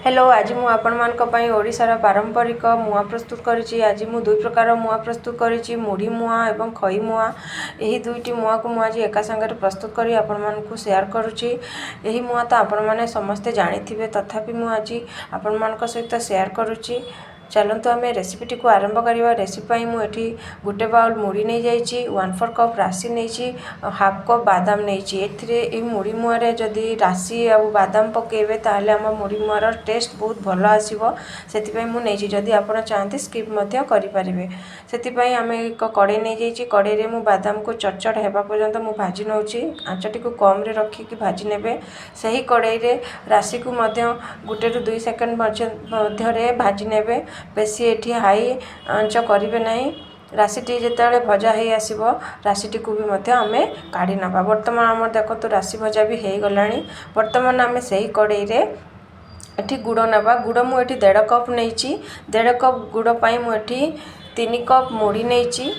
Hello आज मु आपण ओडिशार पारंपरिक मुआ प्रस्तुत करिछि। आज मु दुई प्रकार मुआ प्रस्तुत करिछि, मुढ़ी मुआ एवं खई मुआ। यही दुईटी मुआ को मु आज एका संगे प्रस्तुत करी आपण मानकु शेयर करुछि। यही मुआ तो आपण माने समस्ते जानिथिबे, तथापि मु आज आपण मानक सहित शेयर करुछि। चलतु आम रेसिपीटी को आरंभ करवा। रेसिपी मुझे गोटे बाउल मुढ़ी नहीं जाइए, 1/4 कप राशि नहीं, हाफ कप बादाम नहीं। मुढ़ी मुआरे जदि राशि आ बादाम पकेबे ताहले आम मुढ़ी मुआर टेस्ट बहुत भल आसो। से मुझे जदि आप चाहते स्किप करें। से आम एक कड़े नहीं जाइए। कड़े मु बादाम को चटचट होगा पर्यंत मु भाजी नौ। आंचटी को कम रखिक भाजी ने। से ही कड़े राशि को गोटे रु 2 सेकेंड मध्य भाजी ने। बेसी एठी हाई आंच करेंगे नहीं। राशिटी जिते भजा हो आसो राशिटी को भी आम काढ़ी नवा। बर्तमान आम देखो तो राशि भजा भी हो गला। बर्तमान आम से ही कड़े एठी गुड़ नवा। गुड़ मुझे 1.5 कप नहीं। 1.5 कप गुड़ पाई मुझे 3 कप मुढ़ी नहीं।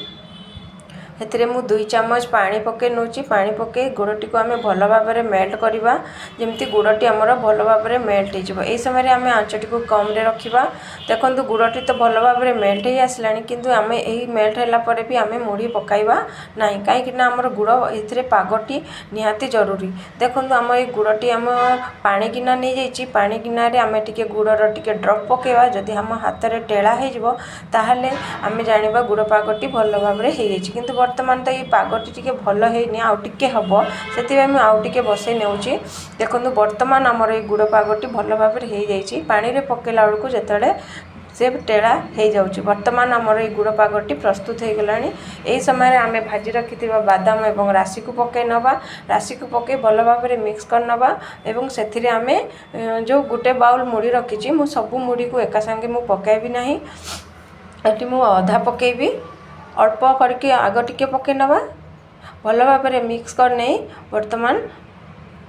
से मु 2 चम्मच पानी पके नौ। पानी पके गुड़टी को आम भल भाव में मेल्ट करवा, जमी गुड़टी आमर भल भाव में मेल्ट हो समय आम आंचटी को कम रखा। देखो गुड़टी तो भल भाव में मेल्ट हो आसला, किंतु आम यही मेल्ट होगापर भी आम मुढ़ी पकाइबा ना, कहीं आमर गुड़ ये पागटी निहाती जरूरी। देखो आम ये गुड़टी आम पानी गिना नहीं जाइए। पानी गिनारे आम टे गुड़र टे ड्रप पकेवा। जदि आम हाथ में टेढ़ा हो आम जाना गुड़ पागटी भल भाव में हो जाए। किंतु वर्तमान तो ये पागटी टी भल है आउ टिके हम से आउ टे बसई नौ। देखो वर्तमान आमर ये गुड़ पागटी भल भाव में हो जाए। पानी में पकेला बेलू जिते से टेढ़ा हो जाऊँगी। वर्तमान आमर ये गुड़ पागटी प्रस्तुत हो गला। यही समय आम भाजी रखि बादाम एवं राशि को पकई नवा। राशि को पकई भल भाव में मिक्स कर नवा एवं से आम जो गोटे बाउल मुढ़ी रखी मु सबू मुढ़ी को एका संगे मु पकाइबी ना। ये मु अधा पकेबी, अल्प करके आग टिके पकई नवा। भल भाव में मिक्स कर नहीं वर्तमान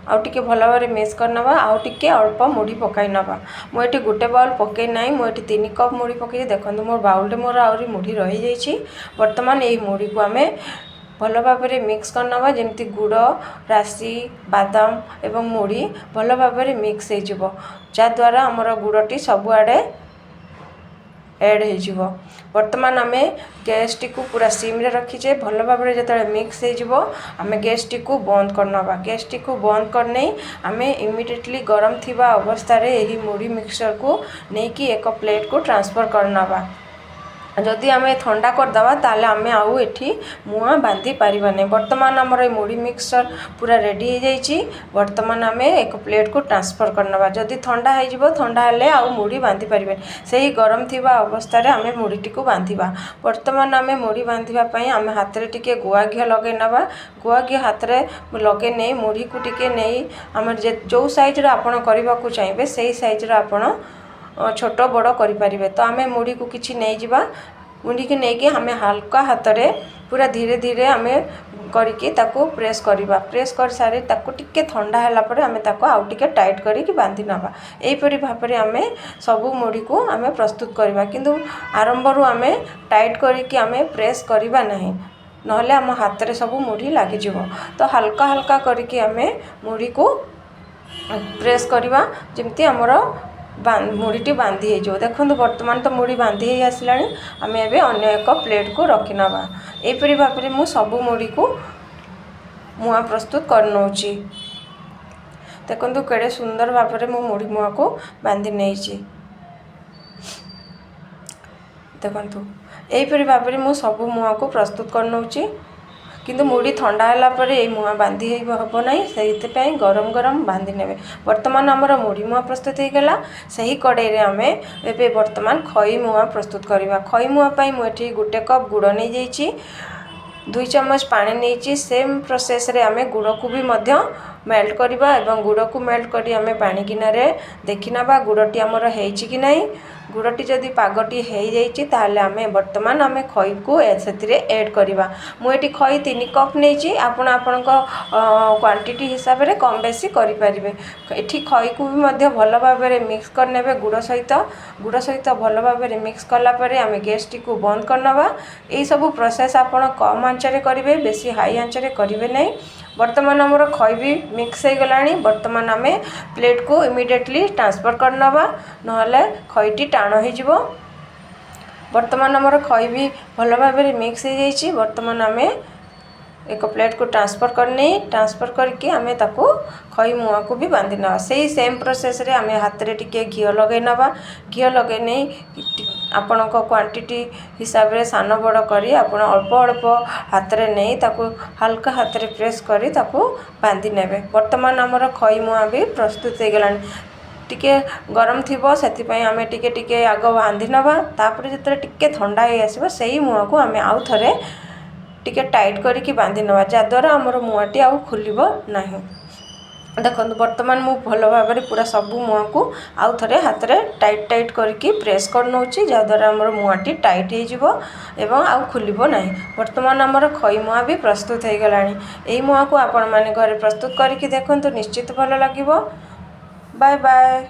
आउ टिके भल भाव में मिक्स कर नवा। आउ टिके अल्प मुढ़ी पकाई नवा। मुझे गोटे बाउल पकई ना, मुझे 3 कप मुढ़ी पकई। देखो मोर बाउल मोर आहरी मुढ़ी रही जाइए। वर्तमान यही मुढ़ी को आम भल भाव में मिक्स कर नवा, जमती गुड़ राशि बादाम एवं मुढ़ी भल भाव में मिक्स हो जद्वारा आमर गुड़टी सबुआड़े एड हो। वर्तमान आम गैस टी को पूरा सिम रे रखीचे। भल भाव में जो मिक्स हो आम गैस टी को बंद कर नवा। गैस टी को बंद कर नहीं आम इमिडिएटली गरम थिबा अवस्था रे यही मुढ़ी मिक्सचर को लेकिन एक प्लेट को ट्रांसफर कर नवा। जदि आम ठंडा करदे ताले आम आउ एठी मुआ बांधी पारिबा नहीं। वर्तमान आमर ये मुढ़ी मिक्सचर पूरा रेडी हो जाइए। वर्तमान आम एक प्लेट को ट्रांसफर करनवा। जदि ठंडा हो ठंडा हेले आउ मुढ़ी बांधी पारिबे, से ही गरम थिबा अवस्था रे आम मुढ़ीटी को बांधिबा। वर्तमान आम मुढ़ी बांधिबा आम हाथ में टिके गुआ घी लगे नवा। गुआ घी हाथ में लगे नहीं मुढ़ी को टिके नहीं आम जो साइज रो आपण करबा को चाहिए से साइज रो आपण छोट बड़ करें। तो आम मुढ़ी को किसी नहीं जावा। मुढ़ी की नहीं कि आम हल्का हाथ में पूरा धीरे धीरे आम करके प्रेस करवा। प्रेस कर सारी टिके ठंडा है आम आउ टिके टाइट करके बांधि नवा। यहीपरी भाव में आम सबू मुढ़ी को आम प्रस्तुत करवा, किंतु आरंभ आम टाइट करके आम प्रेस करवा नहीं, नहले आम हाथ में सब मुढ़ी लगिज। तो हल्का हल्का करके आम मुढ़ी को प्रेस करवा जमती आमर मुढ़ीटी बांधी हो। देखो वर्तमान तो मुढ़ी बांधी हो आसला। आम ए अन्य एक प्लेट को रखी नवा। यहीपरी भाव में मु सबू मुढ़ी को मुआ प्रस्तुत कर नौ। देखो केड़े सुंदर भाव में मु मुढ़ी मुआ को बांधी नहीं। देखो यहीपरी भाव में मु सबू मुआ को प्रस्तुत कर नौ। किंतु मुढ़ी ठंडा है पर ये मुआ बांधी हम ना, से गरम गरम बांधि ने। वर्तमान आमर मुढ़ी मुआ प्रस्तुत हो गला। से ही कड़े आम ए वर्तमान खई मुआ प्रस्तुत करवा। खई मुआ मुझे गोटे कप गुड़ नहीं जाइए, 2 चम्मच पानी नहीं। सेम प्रोसेस रे आम गुड़ को भी मेल्ट करवा एवं गुड़ को मेल्ट करी आम पानी गिनारे देखी नवा गुड़टी आमर होइछि कि नहीं। गुड़टी जदि पागटी हो जाइए ताहले आम वर्तमान आम खई को से ऐड करवा। मुझे खई 3 कप नहीं। आपण क्वांटिटी हिसाब से कम बेसी करें। एठी खई को भी भल भाव में मिक्स करने गुड़ सहित भल भाव में मिक्स कलापर आम गैस टी को बंद करनवा। यही सब प्रोसेस आप कम आंचरे करेंगे, बेसी हाई आंचरे करेंगे नहीं। बर्तमान आमर खई भी मिक्स हो गलानी। बर्तमान आम प्लेट को इमिडिएटली ट्रांसफर कर नवा नहले खईटी टाण हो। बर्तमान आमर खई भी भल भाव मिक्स हो जाइए। बर्तमान आम एक प्लेट को ट्रांसफर करके आम ताको खई मुआ को भी बांधि ना। से सेम प्रोसेस रे आम हाथ रे टिके घी लगे नवा। घी लगे नहीं आपण क्वांटिटी हिसाब से सान बड़ करी आपण अल्प अल्प हाथ रे नहीं ताको हल्का हाथ रे प्रेस करी ताको बांधि नेबे। वर्तमान आमर खई मुआ भी प्रस्तुत हो गलानी। टिके गरम थिबो सेति आम टिके टिके आग बांधि नवा। तापर जिते टिके ठंडा हो आसो से मुआ को आम आउ थरे टिके टाइट करके बांधि नवा जद्वारा आमर मुआटी आउ खोलिबो नाही। देखो बर्तमान मु भल भाव पूरा सबू मुआ को आउ थे हाथ रे टाइट करके प्रेस कर नौची जद्वारा आमर मुआटी टाइट हो एवं आउ खोलिबो नाही। वर्तमान आमर खई मुआ भी प्रस्तुत हो गलानी। एही मुआ को आपण माने घरे प्रस्तुत करके देखंतु निश्चित भल लागिबो। Bye bye.